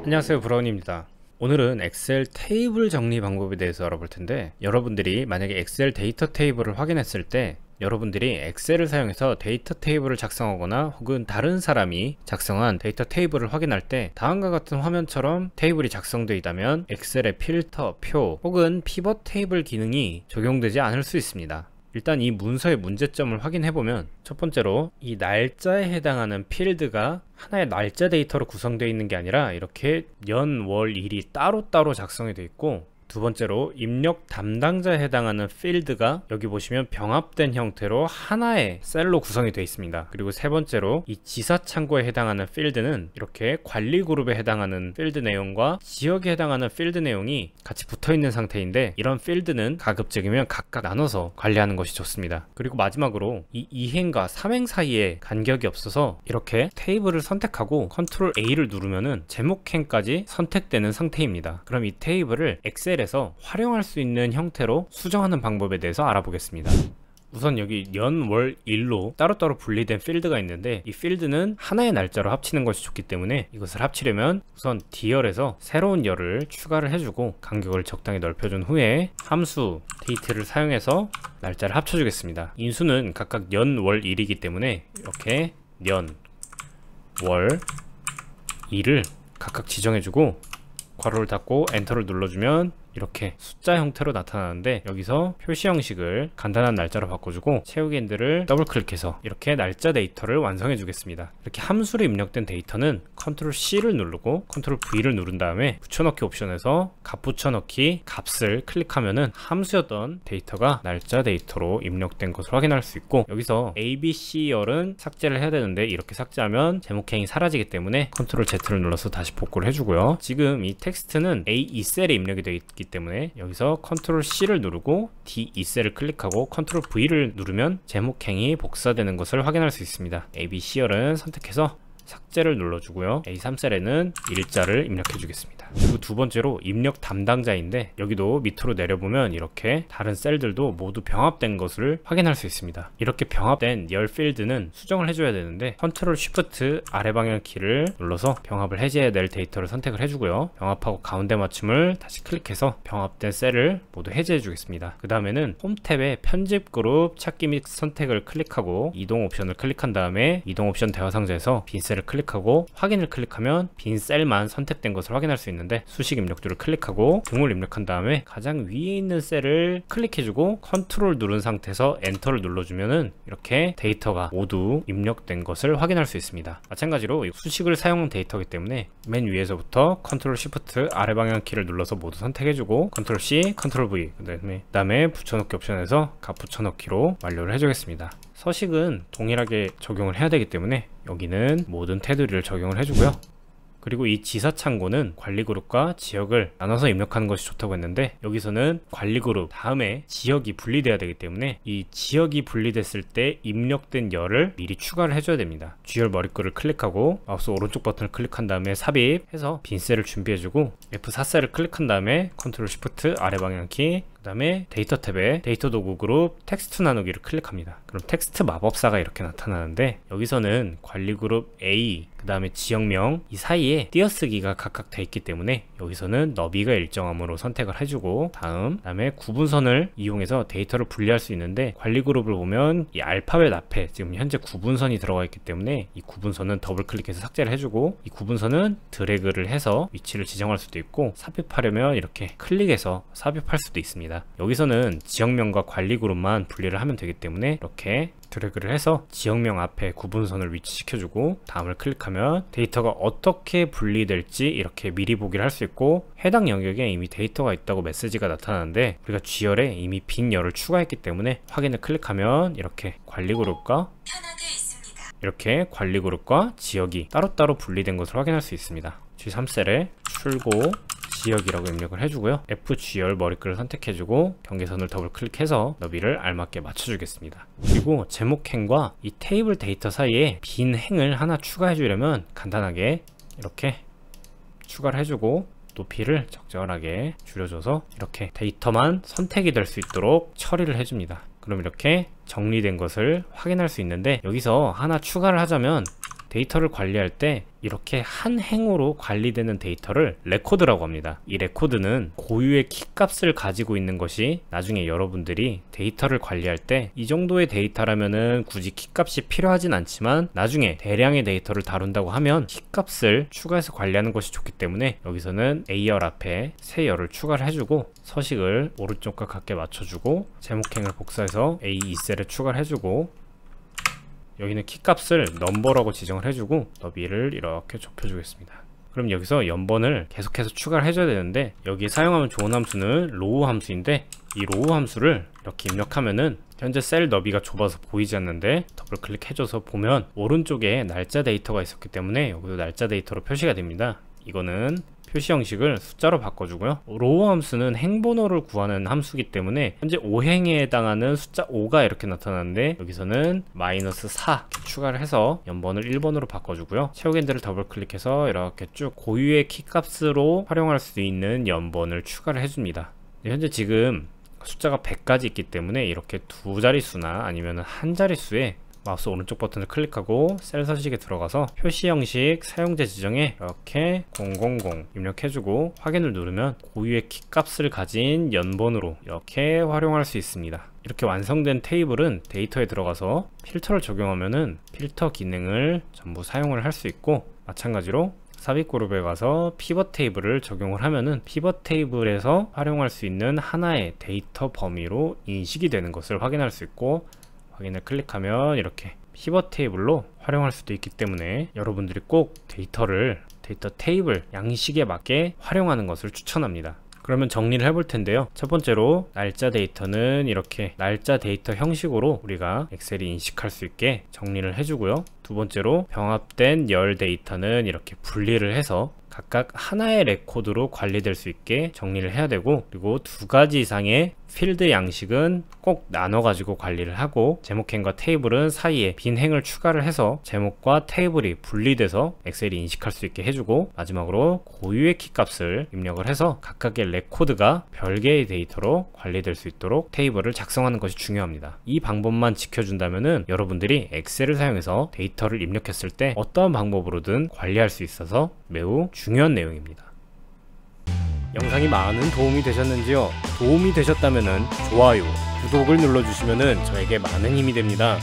안녕하세요, 브라운입니다. 오늘은 엑셀 테이블 정리 방법에 대해서 알아볼 텐데, 여러분들이 만약에 엑셀 데이터 테이블을 확인했을 때 여러분들이 엑셀을 사용해서 데이터 테이블을 작성하거나 혹은 다른 사람이 작성한 데이터 테이블을 확인할 때 다음과 같은 화면처럼 테이블이 작성되어 있다면 엑셀의 필터, 표 혹은 피벗 테이블 기능이 적용되지 않을 수 있습니다. 일단 이 문서의 문제점을 확인해보면, 첫 번째로 이 날짜에 해당하는 필드가 하나의 날짜 데이터로 구성되어 있는 게 아니라 이렇게 년, 월, 일이 따로따로 작성이 되어 있고, 두 번째로 입력 담당자에 해당하는 필드가 여기 보시면 병합된 형태로 하나의 셀로 구성이 되어 있습니다. 그리고 세 번째로 이 지사 창고에 해당하는 필드는 이렇게 관리 그룹에 해당하는 필드 내용과 지역에 해당하는 필드 내용이 같이 붙어 있는 상태인데, 이런 필드는 가급적이면 각각 나눠서 관리하는 것이 좋습니다. 그리고 마지막으로 이 2행과 3행 사이에 간격이 없어서 이렇게 테이블을 선택하고 컨트롤 A를 누르면은 제목행까지 선택되는 상태입니다. 그럼 이 테이블을 엑셀에서 활용할 수 있는 형태로 수정하는 방법에 대해서 알아보겠습니다. 우선 여기 년, 월, 일로 따로따로 분리된 필드가 있는데, 이 필드는 하나의 날짜로 합치는 것이 좋기 때문에 이것을 합치려면 우선 D열에서 새로운 열을 추가를 해주고 간격을 적당히 넓혀준 후에 함수 date를 사용해서 날짜를 합쳐주겠습니다. 인수는 각각 년, 월, 일이기 때문에 이렇게 년, 월, 일을 각각 지정해주고 괄호를 닫고 엔터를 눌러주면 이렇게 숫자 형태로 나타나는데, 여기서 표시 형식을 간단한 날짜로 바꿔주고 채우기 핸들을 더블 클릭해서 이렇게 날짜 데이터를 완성해 주겠습니다. 이렇게 함수로 입력된 데이터는 컨트롤 C를 누르고 컨트롤 V를 누른 다음에 붙여넣기 옵션에서 값 붙여넣기 값을 클릭하면은 함수였던 데이터가 날짜 데이터로 입력된 것을 확인할 수 있고, 여기서 ABC열은 삭제를 해야 되는데 이렇게 삭제하면 제목행이 사라지기 때문에 컨트롤 Z를 눌러서 다시 복구를 해주고요. 지금 이 텍스트는 A2셀에 입력이 되어 있기 때문에 여기서 컨트롤 C를 누르고 D2셀을 클릭하고 컨트롤 V를 누르면 제목행이 복사되는 것을 확인할 수 있습니다. ABC열은 선택해서 삭제를 눌러주고요. A3셀에는 일자를 입력해 주겠습니다. 그리고 두 번째로 입력 담당자인데, 여기도 밑으로 내려보면 이렇게 다른 셀들도 모두 병합된 것을 확인할 수 있습니다. 이렇게 병합된 열 필드는 수정을 해줘야 되는데 컨트롤 쉬프트 아래 방향 키를 눌러서 병합을 해제해야 될 데이터를 선택을 해주고요. 병합하고 가운데 맞춤을 다시 클릭해서 병합된 셀을 모두 해제해 주겠습니다. 그 다음에는 홈 탭에 편집 그룹 찾기 및 선택을 클릭하고 이동 옵션을 클릭한 다음에 이동 옵션 대화 상자에서 빈 셀을 클릭하고 확인을 클릭하면 빈 셀만 선택된 것을 확인할 수 있는데, 수식 입력줄을 클릭하고 등을 입력한 다음에 가장 위에 있는 셀을 클릭해주고 컨트롤 누른 상태에서 엔터를 눌러주면은 이렇게 데이터가 모두 입력된 것을 확인할 수 있습니다. 마찬가지로 수식을 사용한 데이터이기 때문에 맨 위에서부터 컨트롤 쉬프트 아래 방향 키를 눌러서 모두 선택해주고 컨트롤 C, 컨트롤 V 그 다음에 붙여넣기 옵션에서 값 붙여넣기로 완료를 해주겠습니다. 서식은 동일하게 적용을 해야 되기 때문에 여기는 모든 테두리를 적용을 해주고요. 그리고 이 지사 창고는 관리 그룹과 지역을 나눠서 입력하는 것이 좋다고 했는데, 여기서는 관리 그룹 다음에 지역이 분리돼야 되기 때문에 이 지역이 분리됐을 때 입력된 열을 미리 추가를 해줘야 됩니다. G열 머리글을 클릭하고 마우스 오른쪽 버튼을 클릭한 다음에 삽입해서 빈 셀을 준비해주고 F4셀을 클릭한 다음에 컨트롤 쉬프트 아래 방향 키 그 다음에 데이터 탭에 데이터 도구 그룹 텍스트 나누기를 클릭합니다. 그럼 텍스트 마법사가 이렇게 나타나는데, 여기서는 관리 그룹 A 그 다음에 지역명 이 사이에 띄어쓰기가 각각 돼 있기 때문에 여기서는 너비가 일정함으로 선택을 해주고 다음에 구분선을 이용해서 데이터를 분리할 수 있는데, 관리 그룹을 보면 이 알파벳 앞에 지금 현재 구분선이 들어가 있기 때문에 이 구분선은 더블 클릭해서 삭제를 해주고, 이 구분선은 드래그를 해서 위치를 지정할 수도 있고 삽입하려면 이렇게 클릭해서 삽입할 수도 있습니다. 여기서는 지역명과 관리 그룹만 분리를 하면 되기 때문에 이렇게 드래그를 해서 지역명 앞에 구분선을 위치시켜주고 다음을 클릭하면 데이터가 어떻게 분리될지 이렇게 미리 보기를 할 수 있고, 해당 영역에 이미 데이터가 있다고 메시지가 나타나는데 우리가 G열에 이미 빈 열을 추가했기 때문에 확인을 클릭하면 이렇게 관리 그룹과 지역이 따로따로 분리된 것을 확인할 수 있습니다. G3셀에 출고 지역이라고 입력을 해주고요. FG열 머리글을 선택해주고 경계선을 더블 클릭해서 너비를 알맞게 맞춰주겠습니다. 그리고 제목행과 이 테이블 데이터 사이에 빈 행을 하나 추가해 주려면 간단하게 이렇게 추가를 해주고 높이를 적절하게 줄여줘서 이렇게 데이터만 선택이 될 수 있도록 처리를 해줍니다. 그럼 이렇게 정리된 것을 확인할 수 있는데, 여기서 하나 추가를 하자면 데이터를 관리할 때 이렇게 한 행으로 관리되는 데이터를 레코드라고 합니다. 이 레코드는 고유의 키값을 가지고 있는 것이 나중에 여러분들이 데이터를 관리할 때 이 정도의 데이터라면은 굳이 키값이 필요하진 않지만 나중에 대량의 데이터를 다룬다고 하면 키값을 추가해서 관리하는 것이 좋기 때문에 여기서는 A열 앞에 새 열을 추가를 해주고 서식을 오른쪽과 같게 맞춰주고 제목행을 복사해서 A2셀에 추가를 해주고 여기는 키값을 넘버라고 지정을 해주고 너비를 이렇게 좁혀주겠습니다. 그럼 여기서 연번을 계속해서 추가를 해줘야 되는데 여기 사용하면 좋은 함수는 로우 함수인데 이 로우 함수를 이렇게 입력하면은 현재 셀 너비가 좁아서 보이지 않는데 더블 클릭해줘서 보면 오른쪽에 날짜 데이터가 있었기 때문에 여기도 날짜 데이터로 표시가 됩니다. 이거는 표시 형식을 숫자로 바꿔주고요. 로우 함수는 행번호를 구하는 함수이기 때문에 현재 5행에 해당하는 숫자 5가 이렇게 나타나는데 여기서는 -4 추가를 해서 연번을 1번으로 바꿔주고요. 채우겐드를 더블 클릭해서 이렇게 쭉 고유의 키값으로 활용할 수 있는 연번을 추가를 해줍니다. 현재 지금 숫자가 100까지 있기 때문에 이렇게 두 자릿수나 아니면 한 자릿수에 마우스 오른쪽 버튼을 클릭하고 셀 서식에 들어가서 표시 형식 사용자 지정에 이렇게 000 입력해주고 확인을 누르면 고유의 키값을 가진 연번으로 이렇게 활용할 수 있습니다. 이렇게 완성된 테이블은 데이터에 들어가서 필터를 적용하면은 필터 기능을 전부 사용을 할 수 있고 마찬가지로 삽입 그룹에 가서 피벗 테이블을 적용을 하면은 피벗 테이블에서 활용할 수 있는 하나의 데이터 범위로 인식이 되는 것을 확인할 수 있고 확인을 클릭하면 이렇게 피벗 테이블로 활용할 수도 있기 때문에 여러분들이 꼭 데이터 테이블 양식에 맞게 활용하는 것을 추천합니다. 그러면 정리를 해볼 텐데요. 첫 번째로 날짜 데이터는 이렇게 날짜 데이터 형식으로 우리가 엑셀이 인식할 수 있게 정리를 해주고요. 두 번째로 병합된 열 데이터는 이렇게 분리를 해서 각각 하나의 레코드로 관리될 수 있게 정리를 해야 되고 그리고 두 가지 이상의 필드 양식은 꼭 나눠 가지고 관리를 하고 제목행과 테이블은 사이에 빈 행을 추가를 해서 제목과 테이블이 분리돼서 엑셀이 인식할 수 있게 해주고 마지막으로 고유의 키값을 입력을 해서 각각의 레코드가 별개의 데이터로 관리될 수 있도록 테이블을 작성하는 것이 중요합니다. 이 방법만 지켜준다면은 여러분들이 엑셀을 사용해서 데이터를 입력했을 때 어떠한 방법으로든 관리할 수 있어서 매우 중요한 내용입니다. 영상이 많은 도움이 되셨는지요? 도움이 되셨다면 좋아요, 구독을 눌러주시면 저에게 많은 힘이 됩니다.